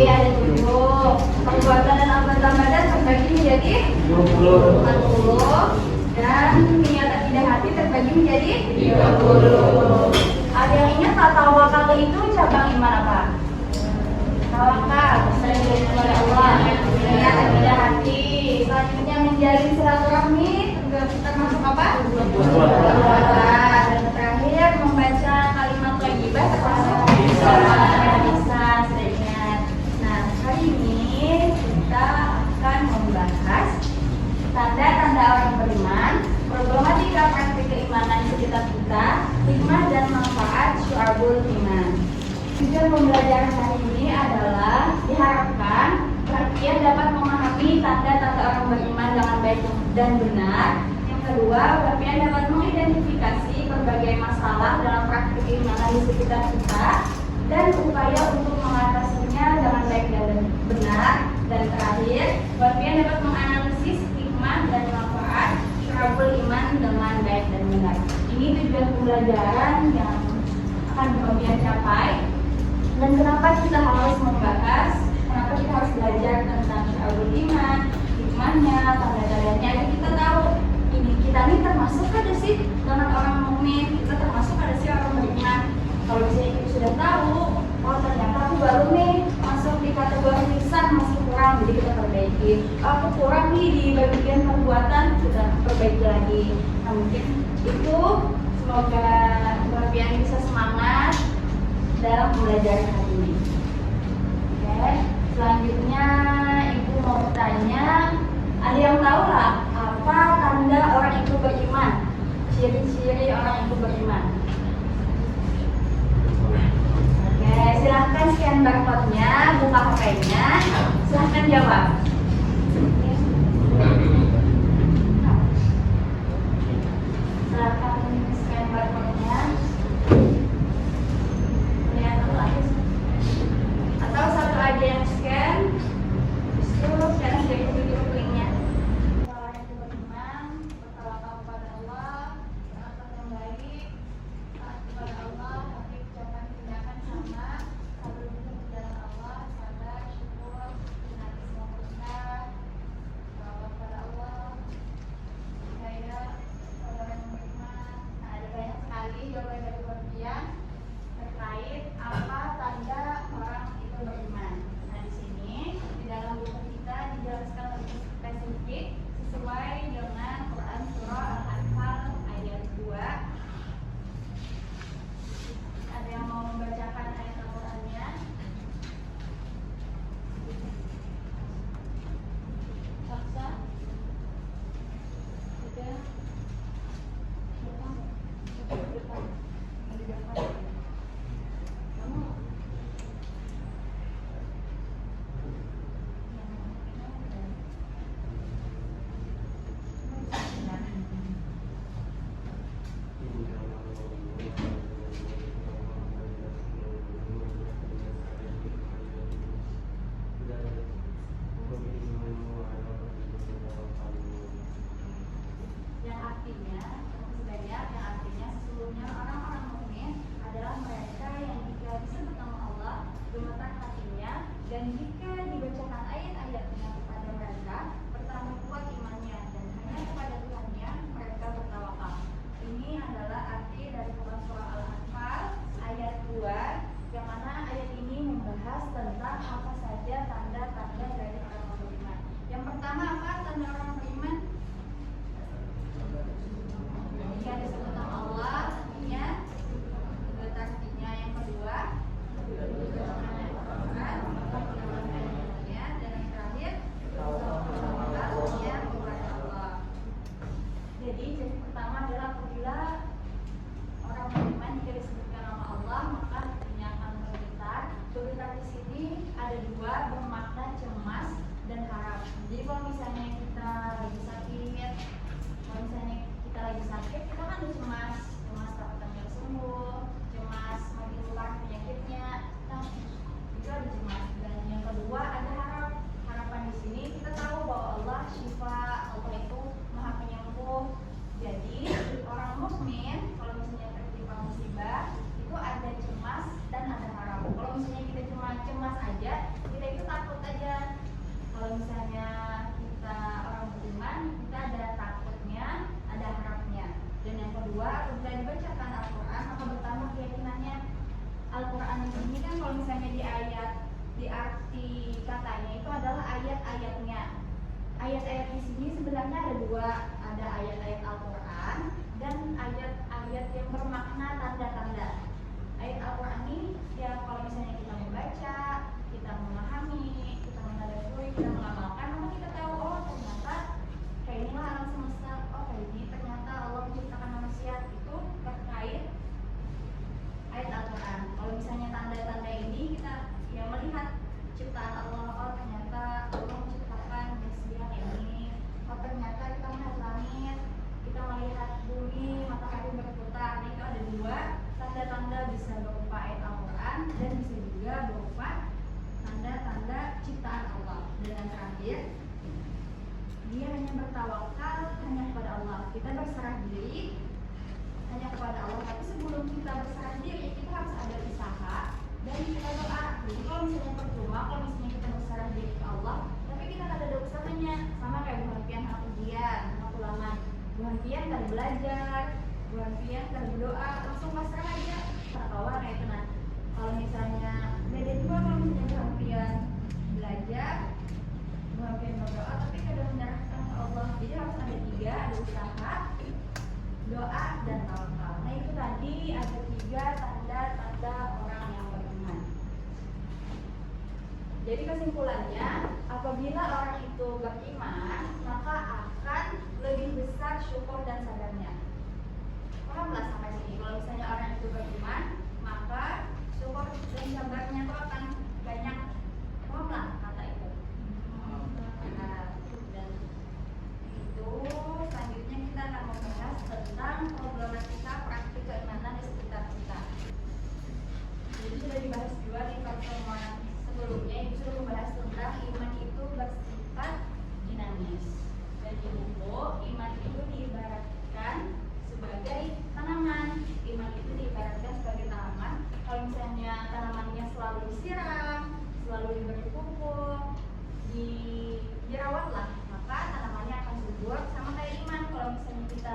ada 7. Perbuatan dan anggota badan terbagi menjadi 40. Dan niat akidah hati terbagi menjadi 30. Ada yang ingat tak tawakal itu cabang iman apa? Tawakal, sering kepada Allah. Niat akidah hati. Selanjutnya menjalin silaturahmi termasuk apa? Dan terakhir membaca kalimat thayyibah termasuk bisa seringat. Nah, hari ini kita akan membahas tanda-tanda orang beriman, problematika praktik keimanan sekitar kita, hikmah dan manfaat syu'abul iman. Tujuan pembelajaran hari ini adalah diharapkan perhatian dapat memahami tanda-tanda orang beriman dengan baik dan benar. Yang kedua, perhatian dapat mengidentifikasi berbagai masalah dalam praktik keimanan di sekitar kita dan upaya untuk mengatasinya dengan baik dan benar. Dan terakhir, perhatian dapat menganalisis hikmah dan manfaat syu'abul iman dengan baik dan benar. Ini tujuan pembelajaran yang akan perhatian capai. Dan kenapa kita harus membahas, kenapa kita harus belajar tentang syu'abul iman, hikmahnya, tanda-tandanya, agar kita tahu kita ini termasuk ada sih dengan orang mukmin, kita termasuk ada sih orang beriman. Kalau misalnya kita sudah tahu, oh ternyata aku baru nih masuk di kategori lisan masih kurang, jadi kita perbaiki. Oh, aku kurang nih di bagian perbuatan, kita perbaiki lagi. Nah mungkin itu, semoga kalian bisa semangat dalam pembelajaran hari ini. Oke, selanjutnya ibu mau bertanya, ada yang tahu lah apa tanda orang itu beriman? Ciri-ciri orang itu beriman. Oke, silahkan scan barcode-nya, buka HP-nya, silahkan jawab. Silahkan scan barcode-nya. Atau satu aja yang scan, terus sekarang jadi video linknya. Orang itu beriman, bertawakal kepada Allah, berakhlak yang baik, taat kepada Allah, tapi ucapan tindakan sama, sabar di jalan Allah, sabar, syukur, nanti semua berkah, bertawakal kepada Allah, percaya orang yang beriman. Nah, ada banyak sekali jawaban dari perhatian terkait apa tanda orang itu beriman. Nah di sini di dalam buku kita dijelaskan lebih spesifik sesuai dengan Quran surah Al-Anfal ayat 2. Ada yang mau membacakan ayat Al-Qurannya? Saksa? Sudah? Dan jika dibacakan ayat-ayatnya kepada mereka, pertama kuat imannya dan hanya kepada Tuhannya mereka bertawakal. Ini adalah arti dari Quran surah Al-Anfal ayat 2, yang mana ayat ini membahas tentang apa saja tanda-tanda dari orang beriman. Yang pertama apa tanda orang beriman? Jika disebut nama Allah, artinya artinya. Yang kedua, jadi pertama adalah apabila orang beriman jika disebutkan nama Allah maka hatinya akan bergetar. Bergetar di sini ada dua, bermakna cemas dan harap. Jadi kalau misalnya kita lagi sakit, kita kan cemas takut nggak sembuh, cemas makin tular penyakitnya. Nah, itu ada cemas. Dan yang kedua ada harapan di sini kita tahu bahwa Allah syifa, Allah itu maha penyembuh. Jadi orang mukmin kalau misalnya tertimpa musibah itu ada cemas dan ada harap. Kalau misalnya kita cuma cemas aja, kita katanya itu adalah ayat-ayatnya. Ayat-ayat di sini sebenarnya ada dua, ada ayat-ayat Al-Quran dan ayat-ayat yang bermakna tanda-tanda. Ayat Al-Quran ini ya kalau misalnya kita membaca, kita memahami, kita menadaburi, kita mengamalkan, maka kita tahu oh ternyata kayak inilah alam semesta, oh kayak ini ternyata Allah menciptakan manusia. Itu terkait ayat Al-Quran. Kalau misalnya tanda-tanda ini kita ya melihat ciptaan Allah, oh ternyata Allah menciptakan manusia ini, oh ternyata kita melihat langit, kita melihat bumi, matahari berputar. Nah, itu ada dua tanda-tanda, bisa berupa ayat Al-Quran dan bisa juga berupa tanda-tanda ciptaan Allah. Dan yang terakhir, dia hanya bertawakal hanya kepada Allah. Kita berserah diri hanya kepada Allah. Tapi sebelum kita berserah diri, kita harus ada usaha dan kita doa. Jadi kalau misalnya percuma, kalau misalnya kita berserah diri ke Allah, tapi kita nggak ada usahanya, sama kayak Bu Hanfian anak ujian, anak ulama. Bu Hanfian kan belajar, Bu Hanfian kan berdoa, langsung pasrah aja. Tertawa kayak itu. Nah, kalau misalnya beda juga kalau misalnya Bu Hanfian belajar, Bu Hanfian berdoa, tapi kadang menyerahkan ke Allah. Jadi harus ada tiga, ada usaha, doa, dan tawakal. Nah itu tadi ada tiga tanda-tanda orang yang beriman. Jadi kesimpulannya, apabila orang itu beriman, maka akan lebih besar syukur dan sabarnya. Pahamlah sampai sini. Kalau misalnya orang itu beriman, maka syukur dan sabarnya itu akan banyak. Pahamlah kata itu. Nah, dan itu selanjutnya kita akan membahas tentang problematika praktik keimanan di sekitar kita. Jadi sudah dibahas juga di pertemuan sebelumnya, itu sudah membahas tentang iman itu bersifat dinamis. Dan di buku iman itu diibaratkan sebagai tanaman. Iman itu diibaratkan sebagai tanaman. Kalau misalnya tanamannya selalu disiram, selalu diberi pupuk, dirawatlah, maka tanamannya akan subur. Sama kayak iman, kalau misalnya kita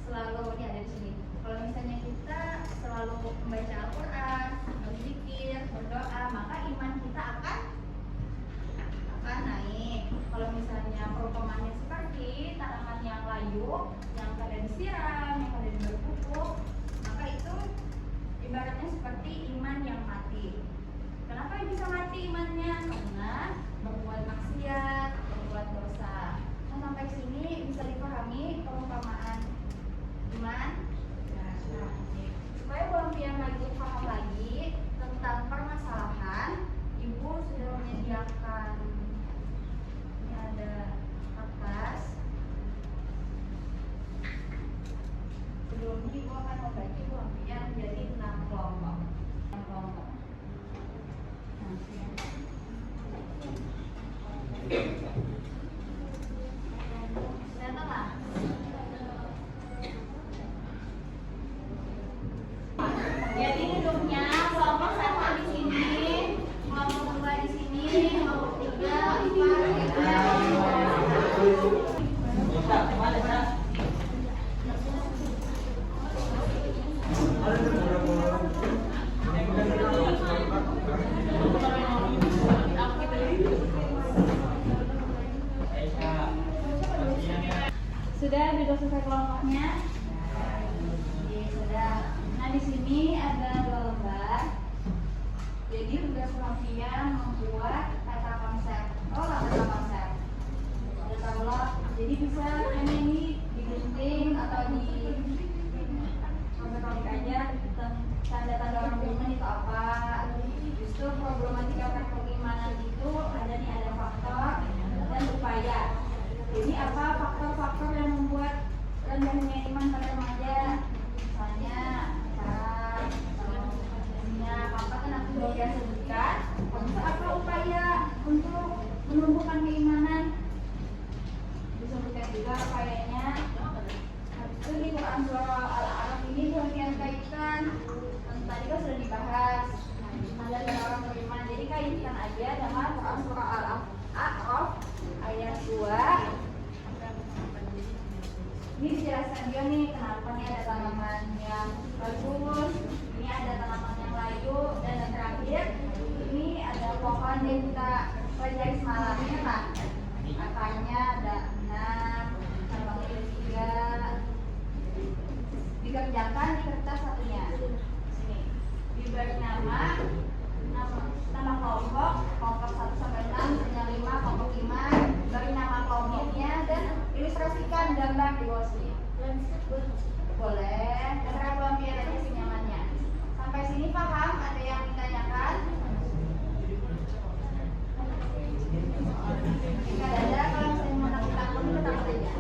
selalu ini ada di sini. Kalau misalnya kita selalu membaca Al-Quran, berzikir, berdoa, maka iman kita akan naik. Kalau misalnya perumpamannya seperti tanaman yang layu, yang kada disiram, yang kada diberi pupuk, maka itu ibaratnya seperti iman yang mati. Kenapa bisa mati imannya? Karena berbuat maksiat, berbuat dosa. Nah, sampai sini bisa dipahami perumpamaan iman. Nah, supaya Hanfian lagi paham lagi tentang permasalahan, Ibu sudah menyediakan ini ada kertas. Sebelum ini Ibu akan membagi Hanfian menjadi 6 kelompok. 6 kelompok. Jadi duduknya kelompok 1 di sini, kelompok 2 di sini, kelompok 3, 4. Sudah duduk selesai kelompoknya? Oke, sudah. Nah, di sini ada 2 lembar. Jadi tugas Hanfian membuat kata konsep. Oh, kata konsep. Sudah tahu lah. Jadi bisa ini digunting atau di komik-komik aja tanda-tanda orang beriman itu apa. Justru problematika keimanan itu ada nih, ada faktor dan upaya. Jadi apa faktor-faktor yang membuat rendahnya iman pada remaja? Misalnya apa kan aku sudah sebutkan. Apa upaya untuk menumbuhkan keimanan? Disebutkan juga upayanya. Habis itu di Quran surah Al-A'raf ini bagian kaitkan. Tadi kan sudah dibahas. Ada orang beriman. Jadi kaitkan aja dengan Quran surah Al-A'raf ayat 2. Ini dijelaskan juga nih kenapa nih ada tanaman yang bagus, ini ada tanaman yang layu, dan yang terakhir ini ada pohon yang kita pelajari semalamnya Pak. Angkanya ada 6, cabangnya ada 3. Dikerjakan di kertas satunya. Sini. Diberi nama kelompok, kelompok 1 sampai 6, misalnya 5, kelompok 5. Beri nama kelompoknya dan ilustrasikan gambar di bawah sini. Boleh. Terserah pelampian aja senyamannya. Sampai sini paham? Ada yang ditanyakan? Jika ada, kalau saya mau takut itu takut aja.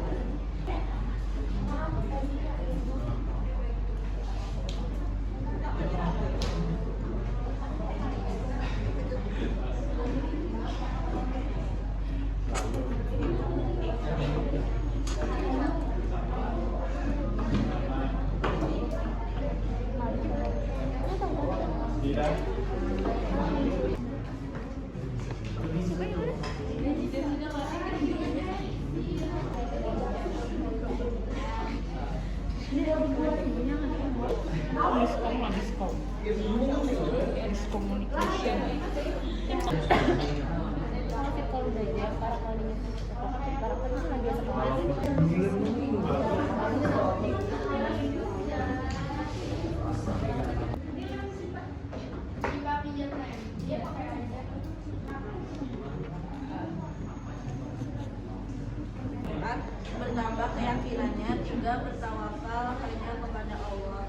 Bertambah keyakinannya, juga bertawakal hanya kepada Allah.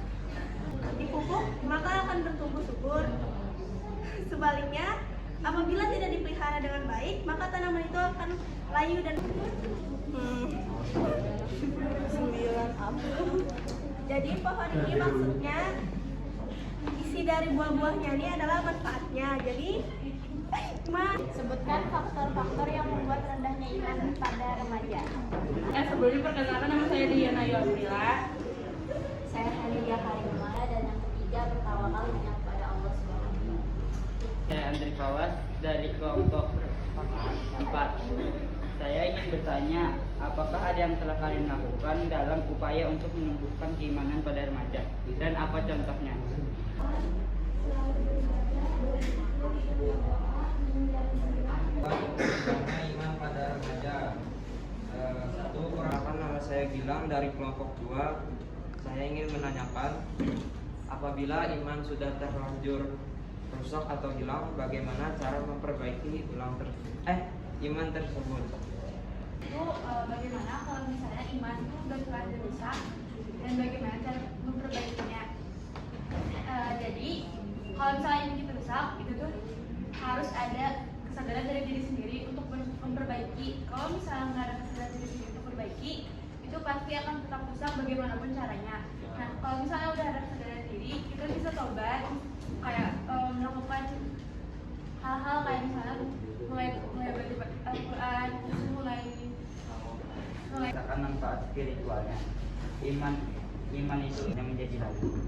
Dipupuk, maka akan bertumbuh subur. Sebaliknya, apabila tidak dipelihara dengan baik, maka tanaman itu akan layu dan 9 Jadi pohon ini maksudnya isi dari buah-buahnya ini adalah manfaatnya. Jadi Sebutkan faktor-faktor yang membuat rendahnya iman pada remaja. Sebelumnya perkenalkan, nama saya Diana Yosmila. Saya Hanidia Karimah, dan yang ketiga bertawakal hanya kepada Allah SWT. Saya Andri Fawas dari kelompok 4. Saya ingin bertanya, apakah ada yang telah kalian lakukan dalam upaya untuk menumbuhkan keimanan pada remaja? Dan apa contohnya? Iman pada remaja. Satu, perkenalkan, nama saya Gilang dari kelompok 2. Saya ingin menanyakan, apabila iman sudah terlanjur rusak atau hilang, bagaimana cara memperbaiki iman tersebut? Itu bagaimana kalau misalnya iman itu sudah terlanjur rusak dan bagaimana cara memperbaikinya. Jadi kalau misalnya ini kita rusak, itu tuh harus ada kesadaran dari diri sendiri untuk memperbaiki. Kalau misalnya nggak ada kesadaran diri sendiri untuk memperbaiki, itu pasti akan tetap rusak bagaimanapun caranya. Nah, kalau misalnya udah ada kesadaran diri, kita bisa tobat, kayak melakukan hal-hal kayak misalnya mulai baca Al-Quran, mulai Misalkan manfaat spiritualnya. Iman itu yang menjadi lalu.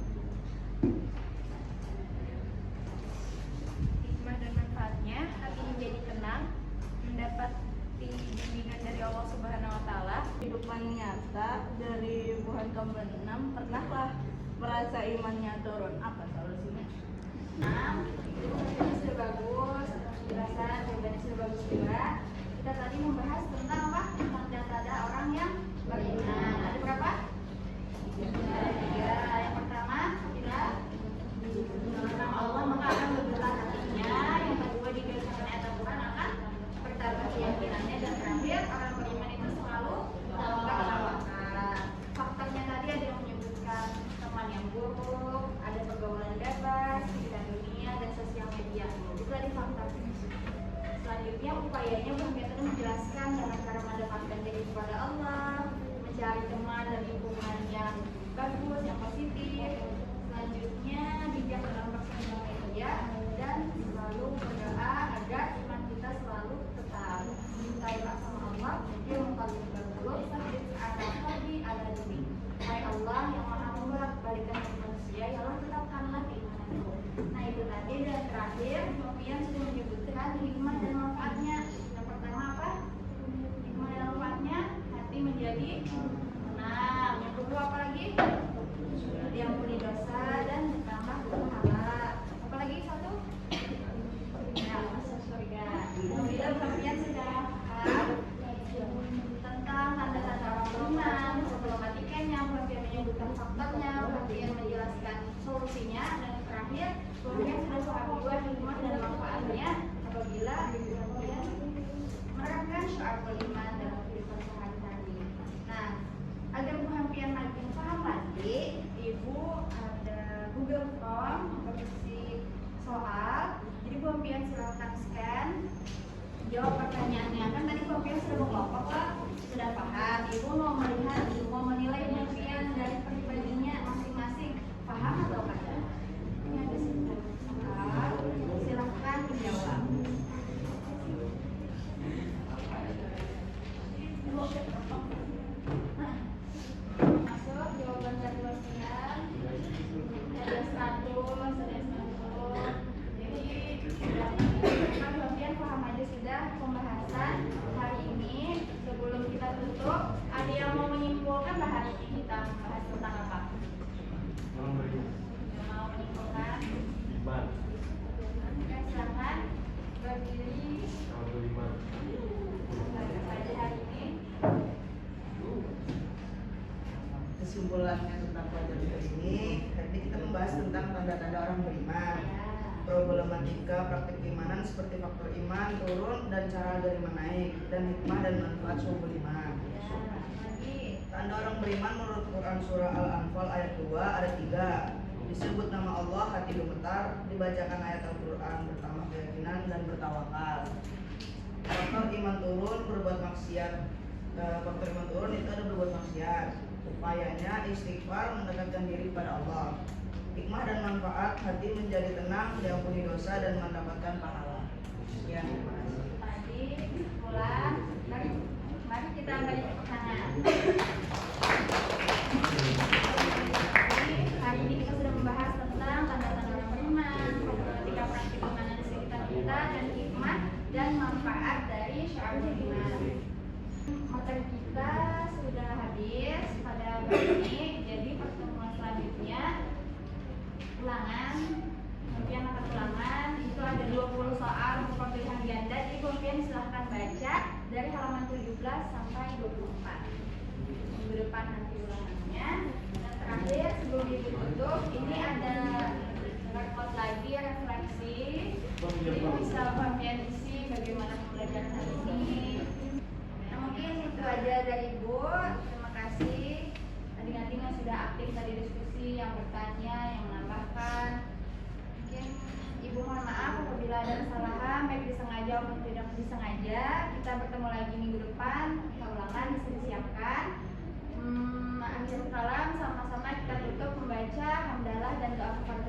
hikmah dan manfaatnya, hati menjadi tenang, mendapat bimbingan dari Allah Subhanahu Wa Taala. kehidupan nyata dari bulan ke-6, pernahlah merasa imannya turun. Apa solusinya? Itu sudah bagus, penjelasan jawabannya sudah bagus juga. Kita tadi membahas tentang apa? Tentang tanda orang yang beriman. Ada berapa? Ada 3. Yang pertama, tidak nama Allah maka akan bergerak hatinya. Yang kedua, dikatakan ayat Al-Quran akan bertambah keyakinannya. Dan terakhir, orang beriman itu selalu tawakal. Faktornya tadi ada yang menyebutkan teman yang buruk, ada pergaulan bebas, kehidupan dunia, dan sosial media. Itu tadi faktornya. Selanjutnya, upayanya Bung Metode menjelaskan dengan cara mendekatkan diri kepada Allah, mencari teman dan lingkungan yang bagus, yang positif. Selanjutnya, bijak dalam bersosial media dan selalu berdoa agar iman kita selalu tetap. Minta sama Allah, dia mengkabul berdoa, sabit ada lagi ada demi. Hai Allah yang maha membolak-balikan manusia, ya Allah tetapkanlah keimananku. Nah itu tadi, dan terakhir Sofian sudah menyebutkan hikmah dan manfaatnya. Yang pertama apa? Hikmah dan manfaatnya, hati menjadi tenang. Yang kedua apa lagi? Diampuni dosa dan ditambah pahala. Apalagi satu? Ya, masuk surga. Kemudian menjelaskan faktornya, Bu Hafian menjelaskan solusinya, dan terakhir Bu Hafian sudah mengambil hikmah dan manfaatnya apabila Bu Hafian menerapkan syiar beriman dalam kehidupan sehari-hari. Nah, agar Bu Hafian makin paham lagi, Ibu ada Google Form berisi soal. Jadi Bu Hafian silakan scan, jawab pertanyaannya. Kan tadi Bu Hafian sudah berkelompok lah, sudah paham. Ibu mau melihat, mau menilai Bu Hafian dari pribadinya masing-masing, paham atau tidak? Ini ada soal, silakan dijawab. Masuk jawaban dari Bu Hafian. Ada 100, ada 90. Jadi sudah Bu Hafian paham aja sudah pembahasan hari ini. Sebelum kita tutup, ada yang mau menyimpulkan bahwa hari ini kita membahas tentang apa? Yang mau menyimpulkan? Oke, silakan berdiri. Apa saja hari ini? Kesimpulannya tentang pelajaran ini, hari ini kita membahas tentang tanda-tanda orang beriman, Ya. problematika praktik keimanan seperti faktor iman turun dan cara agar iman naik, dan hikmah dan manfaat subuh iman. Ya, lagi. Tanda orang beriman menurut Quran surah Al-Anfal ayat 2 ada 3. Disebut nama Allah, hati gemetar, dibacakan ayat Al-Quran, bertambah keyakinan dan bertawakal. Faktor iman turun, berbuat maksiat. Faktor iman turun itu ada berbuat maksiat. Upayanya istighfar, mendekatkan diri kepada Allah. Hikmah dan manfaat, hati menjadi tenang, diampuni dosa dan mendapatkan pahala. Sekian, terima kasih. Tadi kesimpulan, mari kita beri tepuk tangan. Jadi, hari ini kita sudah membahas tentang tanda-tanda orang beriman, problematika praktik keimanan di sekitar kita, dan hikmah dan manfaat dari syiar beriman. Materi kita sudah habis pada hari ini, jadi pertemuan selanjutnya ulangan. Kemudian akan ulangan itu ada 20 soal berupa pilihan ganda. Jadi kemudian silahkan baca dari halaman 17 sampai 24. Minggu depan nanti ulangannya. Dan terakhir sebelum ditutup, ini ada report lagi refleksi. Jadi bisa kemudian isi bagaimana pembelajaran hari ini. Nah, mungkin itu aja dari Ibu. Terima kasih adik-adik yang sudah aktif tadi diskusi, yang bertanya, yang menambahkan. Mungkin Ibu mohon maaf apabila ada kesalahan, baik disengaja maupun tidak disengaja. Kita bertemu lagi minggu depan, kita ulangan bisa disiapkan. Akhir kalam, sama-sama kita tutup membaca hamdalah dan doa kepada